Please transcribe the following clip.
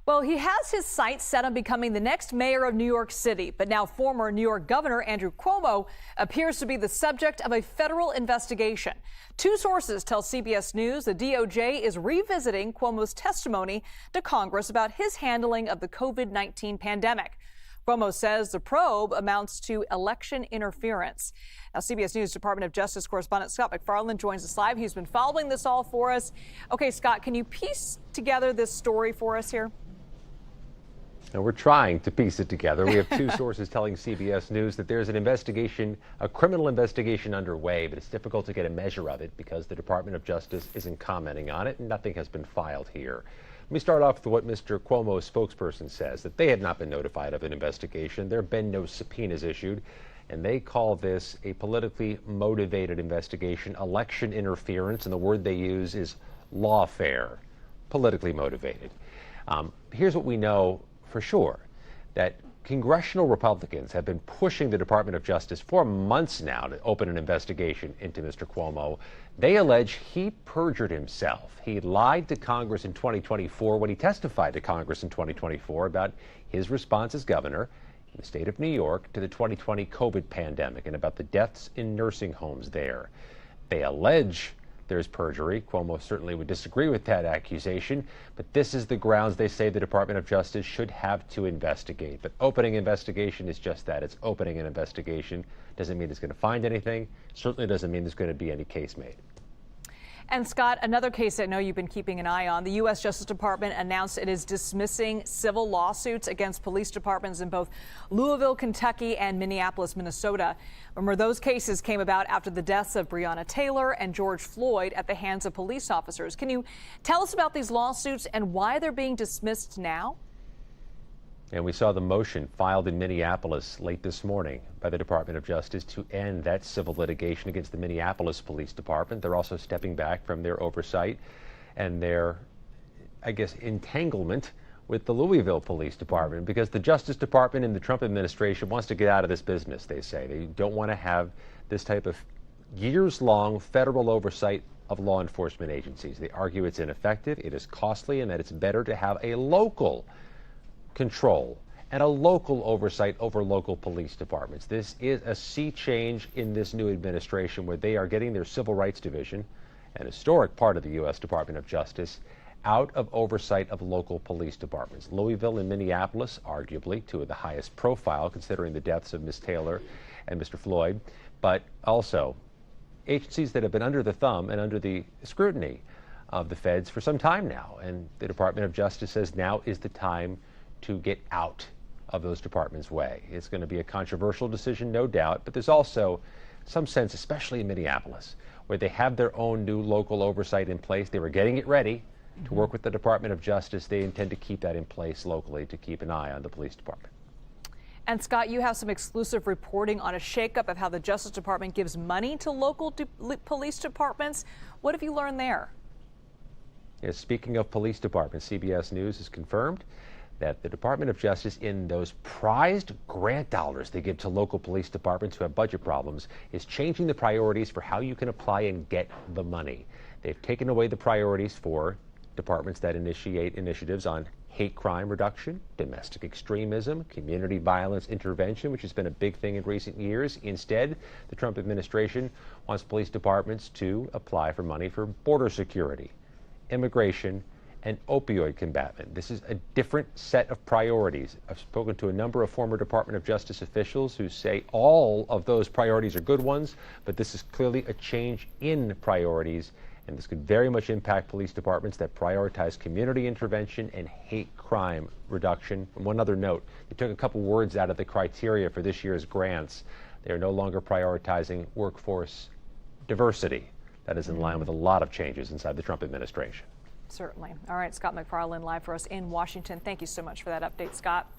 Well, he has his sights set on becoming the next mayor of New York City, but now former New York Governor Andrew Cuomo appears to be the subject of a federal investigation. Two sources tell CBS News the DOJ is revisiting Cuomo's testimony to Congress about his handling of the COVID-19 pandemic. Cuomo says the probe amounts to election interference. Now, CBS News Department of Justice correspondent Scott MacFarlane joins us live. He's been following this all for us. Okay, Scott, can you piece together this story for us here? Now, we're trying to piece it together. We have two sources telling CBS News that there's an investigation, a criminal investigation underway, but it's difficult to get a measure of it because the Department of Justice isn't commenting on it and nothing has been filed here. Let me start off with what Mr. Cuomo's spokesperson says, that they have not been notified of an investigation. There have been no subpoenas issued, and they call this a politically motivated investigation, election interference, and the word they use is lawfare, politically motivated. Here's what we know for sure, that congressional Republicans have been pushing the Department of Justice for months now to open an investigation into Mr. Cuomo. They allege he perjured himself. He lied to Congress in 2024 when he testified to Congress in 2024 about his response as governor in the state of New York to the 2020 COVID pandemic and about the deaths in nursing homes there. They allege there's perjury. Cuomo certainly would disagree with that accusation, but this is the grounds they say the Department of Justice should have to investigate. But opening investigation is just that. It's opening an investigation. Doesn't mean it's going to find anything. Certainly doesn't mean there's going to be any case made. And Scott, another case I know you've been keeping an eye on. The U.S. Justice Department announced it is dismissing civil lawsuits against police departments in both Louisville, Kentucky and Minneapolis, Minnesota. Remember, those cases came about after the deaths of Breonna Taylor and George Floyd at the hands of police officers. Can you tell us about these lawsuits and why they're being dismissed now? And we saw the motion filed in Minneapolis late this morning by the Department of Justice to end that civil litigation against the Minneapolis Police Department. They're also stepping back from their oversight and their, entanglement with the Louisville Police Department, because the Justice Department and the Trump administration wants to get out of this business, they say. They don't want to have this type of years-long federal oversight of law enforcement agencies. They argue it's ineffective, it is costly, and that it's better to have a local control and a local oversight over local police departments. This is a sea change in this new administration where they are getting their Civil Rights Division, an historic part of the U.S. Department of Justice, out of oversight of local police departments. Louisville and Minneapolis, arguably two of the highest profile considering the deaths of Ms. Taylor and Mr. Floyd, but also agencies that have been under the thumb and under the scrutiny of the feds for some time now. And the Department of Justice says now is the time to get out of those departments' way. It's going to be a controversial decision, no doubt, but there's also some sense, especially in Minneapolis, where they have their own new local oversight in place. They were getting it ready to work with the Department of Justice. They intend to keep that in place locally to keep an eye on the police department. And Scott, you have some exclusive reporting on a shakeup of how the Justice Department gives money to local police departments. What have you learned there? Yes, speaking of police departments, CBS News has confirmed that the Department of Justice, in those prized grant dollars they give to local police departments who have budget problems, is changing the priorities for how you can apply and get the money. They've taken away the priorities for departments that initiate initiatives on hate crime reduction, domestic extremism, community violence intervention, which has been a big thing in recent years. Instead, the Trump administration wants police departments to apply for money for border security, immigration, and opioid combatant. This is a different set of priorities. I've spoken to a number of former Department of Justice officials who say all of those priorities are good ones, but this is clearly a change in priorities, and this could very much impact police departments that prioritize community intervention and hate crime reduction. And one other note, they took a couple words out of the criteria for this year's grants. They are no longer prioritizing workforce diversity. That is in line with a lot of changes inside the Trump administration. Certainly. All right, Scott MacFarlane live for us in Washington. Thank you so much for that update, Scott.